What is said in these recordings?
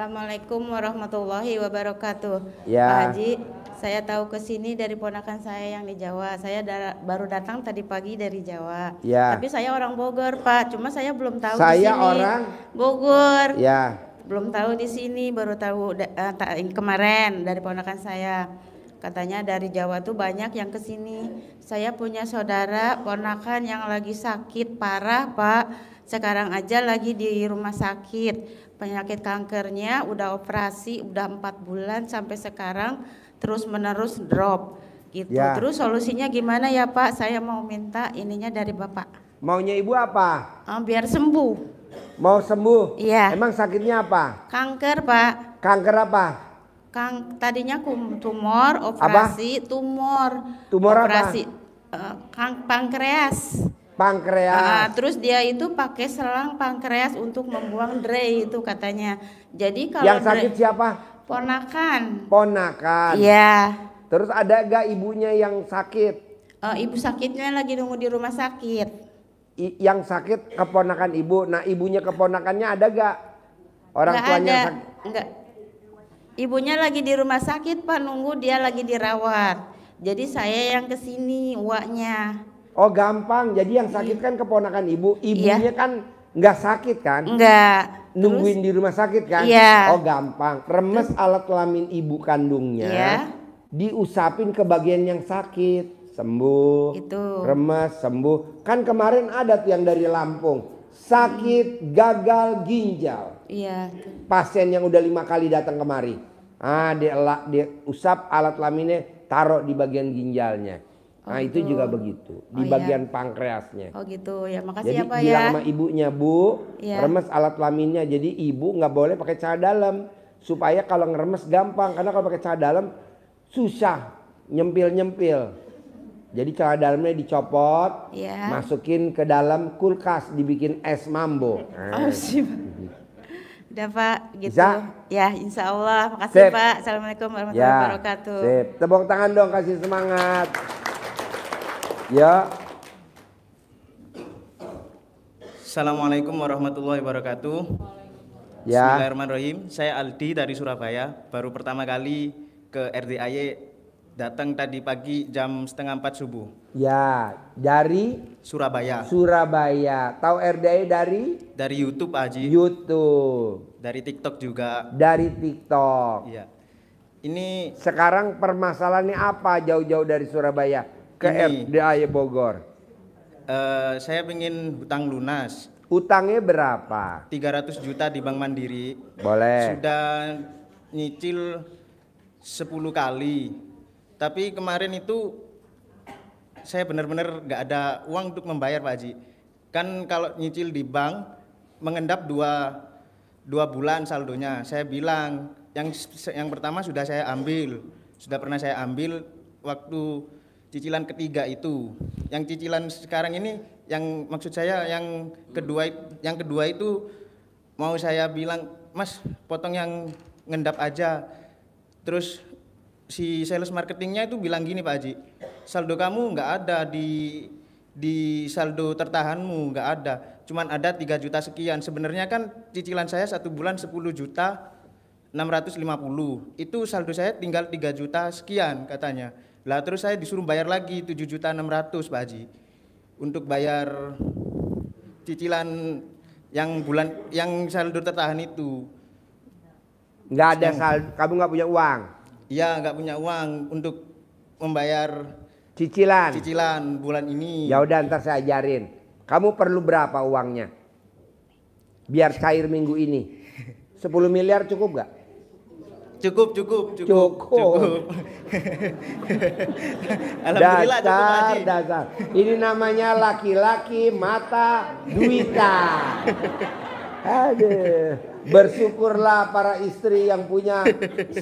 Assalamualaikum warahmatullahi wabarakatuh. Ya. Pak Haji, saya tahu ke sini dari ponakan saya yang di Jawa. Saya baru datang tadi pagi dari Jawa. Ya. Tapi saya orang Bogor, Pak. Cuma saya belum tahu di Saya sini. orang Bogor. Ya. Belum tahu di sini, baru tahu kemarin dari ponakan saya. Katanya dari Jawa tuh banyak yang ke sini. Saya punya saudara ponakan yang lagi sakit parah, Pak. Sekarang aja lagi di rumah sakit. Penyakit kankernya udah operasi, udah 4 bulan sampai sekarang terus menerus drop gitu. Ya. Terus solusinya gimana ya Pak? Saya mau minta ininya dari Bapak. Maunya ibu apa? Biar sembuh. Mau sembuh? Iya. Emang sakitnya apa? Kanker Pak. Kanker apa? Tadinya tumor, operasi apa? Tumor operasi, apa? Pankreas. Pankreas. Terus dia itu pakai selang pankreas untuk membuang dray itu katanya. Jadi kalau yang sakit siapa? Ponakan. Ponakan. Iya. Terus ada gak ibunya yang sakit? Ibu sakitnya lagi nunggu di rumah sakit. Yang sakit keponakan ibu. Nah ibunya keponakannya ada gak? Orang Nggak tuanya ada. Enggak. Ibunya lagi di rumah sakit Pak, nunggu dia lagi dirawat. Jadi saya yang kesini uaknya. Oh gampang, jadi yang sakit kan keponakan ibu. Ibunya kan nggak sakit kan? Enggak. Nungguin di rumah sakit kan? Iya. Oh gampang, remes alat kelamin ibu kandungnya, diusapin ke bagian yang sakit, sembuh. Itu. Remes, sembuh. Kan kemarin ada tuh yang dari Lampung, sakit gagal ginjal. Iya. Pasien yang udah 5 kali datang kemari. Dia usap alat kelaminnya, taruh di bagian ginjalnya. Nah itu juga begitu di bagian pankreasnya. Oh gitu ya, makasih jadi ya Pak ya. Jadi bilang sama ibunya, Bu, remes alat kelaminnya. Jadi ibu nggak boleh pakai celana dalam supaya kalau ngeremes gampang. Karena kalau pakai celana dalam susah nyempil. Jadi celana dalamnya dicopot, masukin ke dalam kulkas, dibikin es mambo. Oh sih. Udah Pak, gitu. Bisa? Ya, insya Allah. Makasih Pak. Assalamualaikum warahmatullahi wabarakatuh. Sip. Tepuk tangan dong, kasih semangat. Ya. Assalamualaikum warahmatullahi wabarakatuh. Ya. Bismillahirrahmanirrahim. Saya Aldi dari Surabaya. Baru pertama kali ke RDAY, datang tadi pagi jam 3:30 subuh. Ya, dari Surabaya. Surabaya. Tahu RDAY dari? Dari YouTube Pak Haji. YouTube. Dari TikTok juga. Dari TikTok. Iya. Ini sekarang permasalahannya apa jauh-jauh dari Surabaya ke RDAY Bogor? Saya pengen hutang lunas. Utangnya berapa? 300 juta di Bank Mandiri. Boleh. Sudah nyicil 10 kali. Tapi kemarin itu saya benar-benar gak ada uang untuk membayar Pak Haji. Kan kalau nyicil di bank mengendap 2 bulan saldonya. Saya bilang yang pertama sudah saya ambil, sudah pernah saya ambil waktu cicilan ketiga itu. Yang cicilan sekarang ini, yang maksud saya yang kedua itu mau saya bilang, Mas potong yang ngendap aja. Terus si sales marketingnya itu bilang gini Pak Haji, saldo kamu nggak ada di saldo tertahanmu, nggak ada, cuman ada 3 juta sekian. Sebenarnya kan cicilan saya 1 bulan 10 juta 650, itu saldo saya tinggal 3 juta sekian katanya. Lah terus saya disuruh bayar lagi 7 juta 600 Pak Haji untuk bayar cicilan yang saldo tertahan itu. Nggak ada saldo, kamu nggak punya uang? Iya, nggak punya uang untuk membayar cicilan bulan ini. Ya udah, ntar saya ajarin. Kamu perlu berapa uangnya? Biar cair minggu ini. 10 miliar cukup gak? Cukup. Alhamdulillah dasar. Ini namanya laki-laki mata duitan. Aduh, bersyukurlah para istri yang punya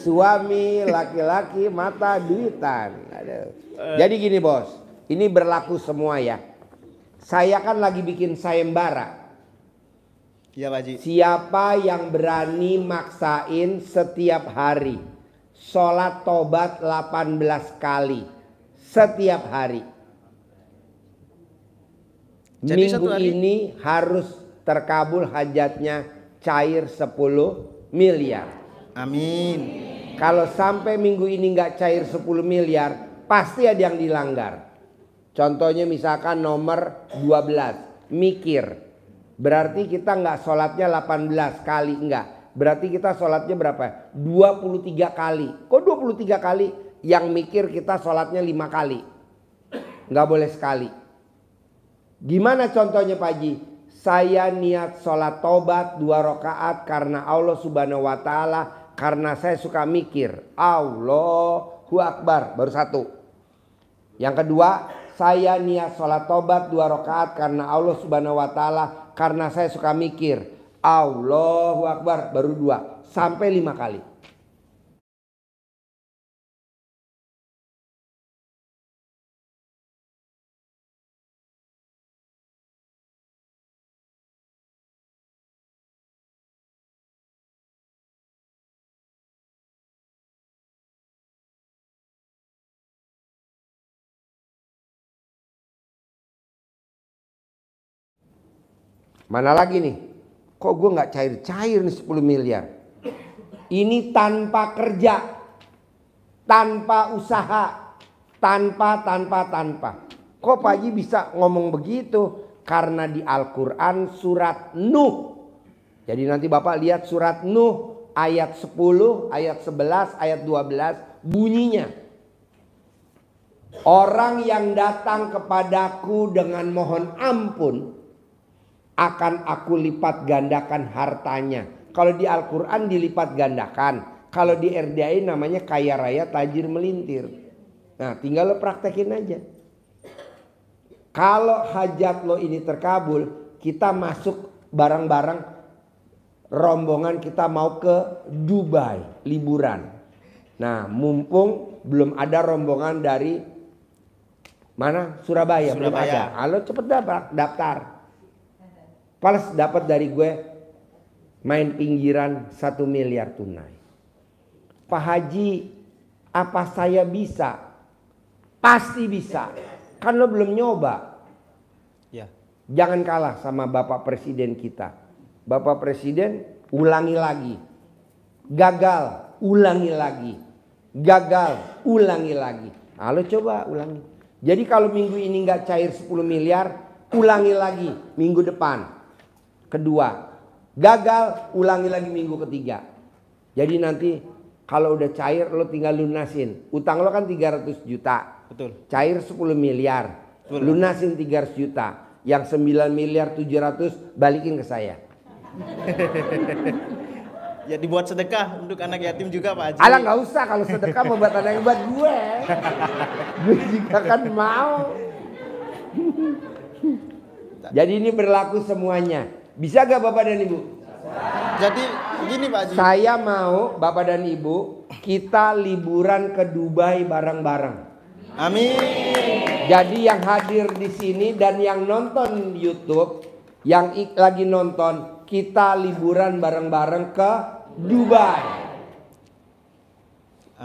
suami laki-laki mata duitan. Aduh. Jadi gini bos, ini berlaku semua ya. Saya kan lagi bikin sayembara. Iya Pak Haji. Siapa yang berani maksain setiap hari sholat tobat 18 kali setiap hari. Jadi minggu ini harus terkabul hajatnya, cair 10 miliar. Amin. Kalau sampai minggu ini nggak cair 10 miliar, pasti ada yang dilanggar. Contohnya misalkan nomor 12, mikir. Berarti kita nggak sholatnya 18 kali, enggak. Berarti kita sholatnya berapa? 23 kali. Kok 23 kali? Yang mikir kita sholatnya 5 kali. Nggak boleh sekali. Gimana contohnya Pak Haji? Saya niat sholat tobat 2 rakaat karena Allah Subhanahu wa Ta'ala, karena saya suka mikir. Allahu Akbar, baru 1. Yang kedua, saya niat sholat tobat 2 rakaat karena Allah Subhanahu wa Ta'ala, karena saya suka mikir. Allahu Akbar, baru 2. Sampai 5 kali. Mana lagi nih? Kok gue nggak cair-cair nih 10 miliar? Ini tanpa kerja, tanpa usaha, tanpa. Kok Pak Haji bisa ngomong begitu? Karena di Al-Quran surat Nuh. Jadi nanti Bapak lihat surat Nuh ayat 10, ayat 11, ayat 12 bunyinya. Orang yang datang kepadaku dengan mohon ampun, akan aku lipat gandakan hartanya. Kalau di Al-Quran dilipat gandakan. Kalau di RDI namanya kaya raya tajir melintir. Nah tinggal lo praktekin aja. Kalau hajat lo ini terkabul, kita masuk bareng-bareng rombongan, kita mau ke Dubai liburan. Nah mumpung belum ada rombongan dari mana? Surabaya. Belum ada. Lo cepet daftar. Pas dapat dari gue main pinggiran 1 miliar tunai. Pak Haji, apa saya bisa? Pasti bisa. Kan lo belum nyoba. Ya. Jangan kalah sama Bapak Presiden kita. Bapak Presiden ulangi lagi. Gagal, ulangi lagi. Gagal, ulangi lagi. Nah, lo coba ulangi. Jadi kalau minggu ini nggak cair 10 miliar, ulangi lagi minggu depan. Kedua, gagal, ulangi lagi minggu ketiga. Jadi nanti kalau udah cair lo tinggal lunasin. Utang lo kan 300 juta. Betul. Cair 10 miliar. Betul. Lunasin 300 juta. Yang 9 miliar 700 balikin ke saya. Ya dibuat sedekah untuk anak yatim juga Pak Haji. Alah nggak usah, kalau sedekah mau buat anak yang buat gue. Gue juga kan mau. Jadi ini berlaku semuanya. Bisa gak Bapak dan Ibu? Jadi gini Pak Haji. Saya mau Bapak dan Ibu kita liburan ke Dubai bareng-bareng. Amin. Jadi yang hadir di sini dan yang nonton YouTube, yang lagi nonton, kita liburan bareng-bareng ke Dubai.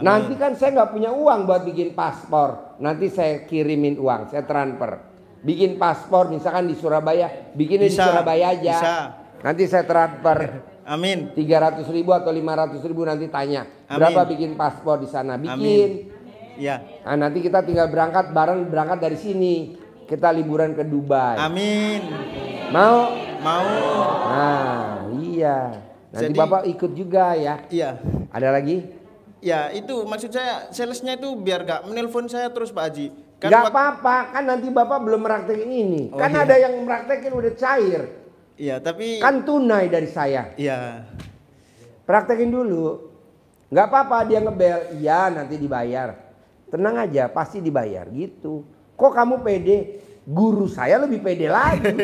Amin. Nanti kan saya nggak punya uang buat bikin paspor. Nanti saya kirimin uang, saya transfer. Bikin paspor misalkan di Surabaya, bikinnya di Surabaya aja. Bisa. Nanti saya transfer. Amin. 300.000 atau 500.000 nanti tanya. Amin. Berapa bikin paspor di sana? Bikin. Ya. Nah, nanti kita tinggal berangkat berangkat dari sini. Kita liburan ke Dubai. Amin. Mau? Mau. Nah, iya. Nanti Jadi, Bapak ikut juga ya. Iya. Ada lagi? Ya itu maksud saya salesnya itu biar gak menelpon saya terus Pak Haji. Kan gak apa-apa, kan nanti Bapak belum meraktekin ini. Oh, kan iya. ada yang meraktekin udah cair. Iya tapi. Kan tunai dari saya. Iya. Praktekin dulu. Gak apa-apa dia ngebel. Iya nanti dibayar. Tenang aja pasti dibayar gitu. Kok kamu pede? Guru saya lebih pede lagi.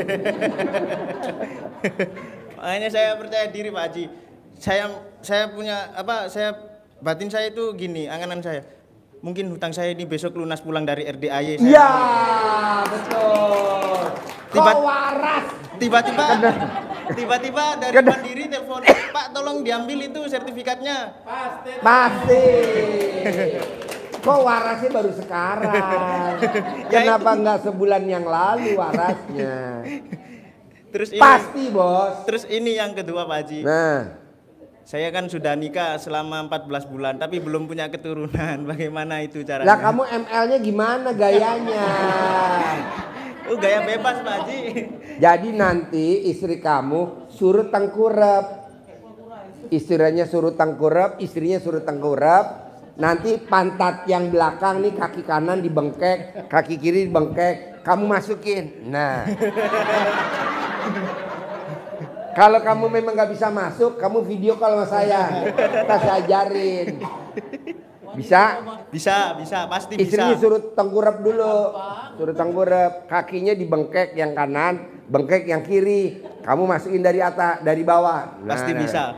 Makanya saya percaya diri Pak Haji. Saya punya apa? Batin saya itu gini, anganan saya. Mungkin hutang saya ini besok lunas pulang dari RDAY. Iya betul. Kok waras? Tiba-tiba dari Mandiri telepon, Pak tolong diambil itu sertifikatnya. Pasti. Kok warasnya baru sekarang? Kenapa nggak sebulan yang lalu warasnya? Terus ini, pasti bos. Terus ini yang kedua Pak Haji. Nah, Saya kan sudah nikah selama 14 bulan tapi belum punya keturunan. Bagaimana itu caranya? Lah kamu ML-nya gimana gayanya? Gaya bebas Pak Haji. Jadi nanti istri kamu suruh tengkurap. Istrinya suruh tengkurap, istrinya suruh tengkurap. Nanti pantat yang belakang nih, kaki kanan dibengkek, kaki kiri dibengkek, kamu masukin. Nah. Kalau kamu memang gak bisa masuk, kamu video call sama saya. Kita saya ajarin. Bisa? Bisa, pasti bisa. Istrinya suruh tengkurap dulu. Suruh tengkurap, kakinya dibengkek yang kanan, bengkek yang kiri. Kamu masukin dari atas, dari bawah. Nah, pasti bisa.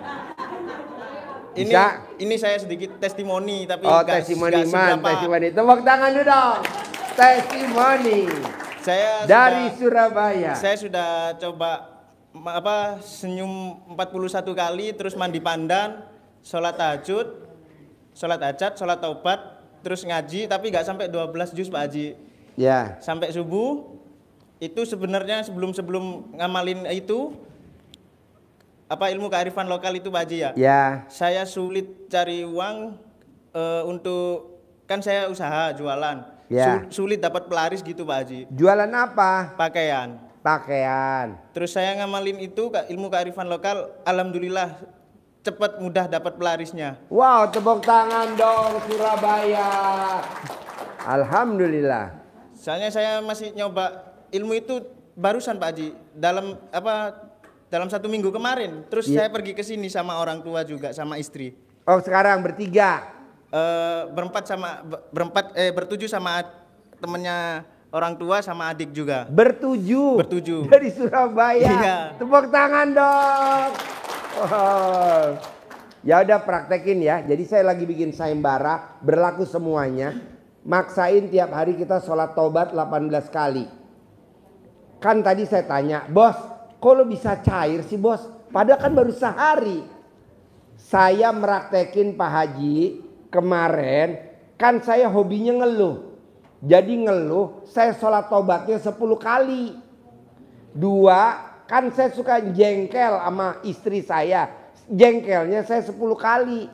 Ini saya sedikit testimoni tapi testimoni man, testimoni. Tepuk tangan dulu dong. Testimoni. Saya dari Surabaya. Saya sudah coba senyum 41 kali, terus mandi pandan, sholat tahajud, sholat hajat, sholat taubat, terus ngaji tapi nggak sampai 12 juz Pak Haji. Ya. Sampai subuh. Itu sebenarnya sebelum ngamalin itu ilmu kearifan lokal itu Pak Haji ya. Ya. Saya sulit cari uang untuk, kan saya usaha jualan. Ya. Sulit dapat pelaris gitu Pak Haji. Jualan apa? Pakaian. Terus saya ngamalin itu ilmu kearifan lokal, alhamdulillah cepat mudah dapat pelarisnya. Wow, tepuk tangan dong Surabaya. Alhamdulillah. Soalnya saya masih nyoba ilmu itu barusan Pak Haji, dalam 1 minggu kemarin. Terus saya pergi ke sini sama orang tua juga, sama istri. Oh, sekarang bertiga? Bertujuh sama temennya orang tua sama adik juga. Bertujuh. Dari Surabaya. Iya. Tepuk tangan dong. Oh. Ya udah praktekin ya. Jadi saya lagi bikin sayembara, berlaku semuanya. Maksain tiap hari kita sholat taubat 18 kali. Kan tadi saya tanya, bos, kok lo bisa cair sih bos? Padahal kan baru sehari. Saya meraktekin Pak Haji kemarin, kan saya hobinya ngeluh. Jadi ngeluh, saya sholat taubatnya 10 kali. 2, kan saya suka jengkel sama istri saya. Jengkelnya saya 10 kali.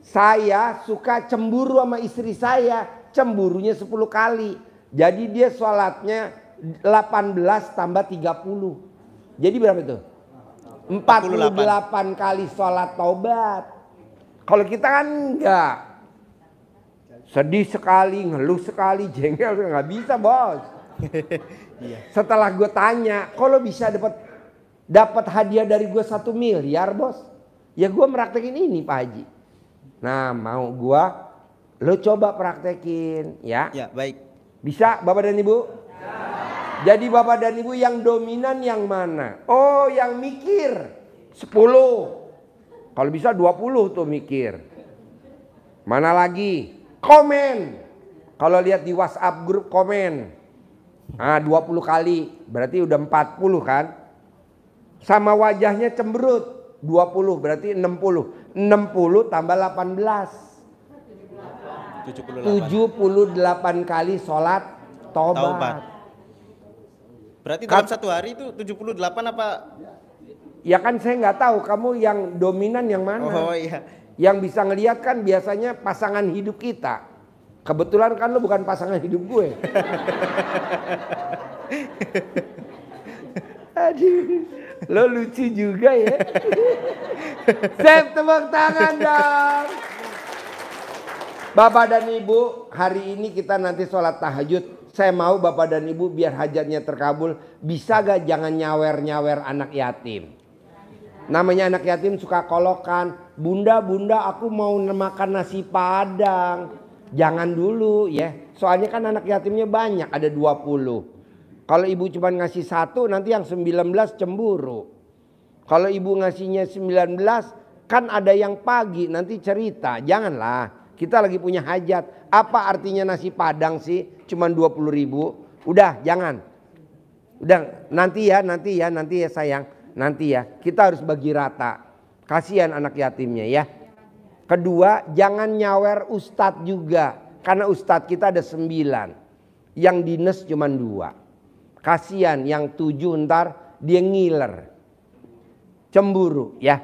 Saya suka cemburu sama istri saya. Cemburunya 10 kali. Jadi dia sholatnya 18 tambah 30. Jadi berapa itu? 48 kali sholat taubat. Kalau kita kan enggak. Sedih sekali, ngeluh sekali, jengkel nggak bisa bos. Setelah gue tanya, kalau bisa dapat hadiah dari gue 1 miliar bos? Ya gue meraktekin ini Pak Haji. Nah mau gue, lo coba praktekin ya. Ya baik. Bisa Bapak dan Ibu? Ya. Jadi Bapak dan Ibu yang dominan yang mana? Oh yang mikir 10. Kalau bisa 20 tuh mikir. Mana lagi? Komen. Kalau lihat di WhatsApp grup komen. 20 kali. Berarti udah 40 kan. Sama wajahnya cemberut. 20 berarti 60. 60 tambah 18. 78 kali sholat taubat. Berarti dalam 1 hari itu 78 apa? Ya kan saya nggak tahu kamu yang dominan yang mana. Oh iya. Yang bisa ngelihat kan biasanya pasangan hidup kita. Kebetulan kan lo bukan pasangan hidup gue. Aduh, lo lucu juga ya. Sep, tepuk tangan dong. Bapak dan Ibu, hari ini kita nanti sholat tahajud. Saya mau Bapak dan Ibu biar hajatnya terkabul. Bisa gak jangan nyawer-nyawer anak yatim. Namanya anak yatim suka kolokan. Bunda, aku mau makan nasi padang. Jangan dulu ya. Soalnya kan anak yatimnya banyak, ada 20. Kalau ibu cuma ngasih 1, nanti yang 19 cemburu. Kalau ibu ngasihnya 19, kan ada yang pagi, nanti cerita. Janganlah, kita lagi punya hajat. Apa artinya nasi padang sih? Cuma 20.000. Udah, jangan. Udah, nanti ya sayang. Nanti ya, kita harus bagi rata. Kasihan anak yatimnya ya. Kedua, jangan nyawer ustadz juga. Karena ustadz kita ada 9. Yang dinas cuma 2. Kasihan yang 7 ntar dia ngiler. Cemburu ya.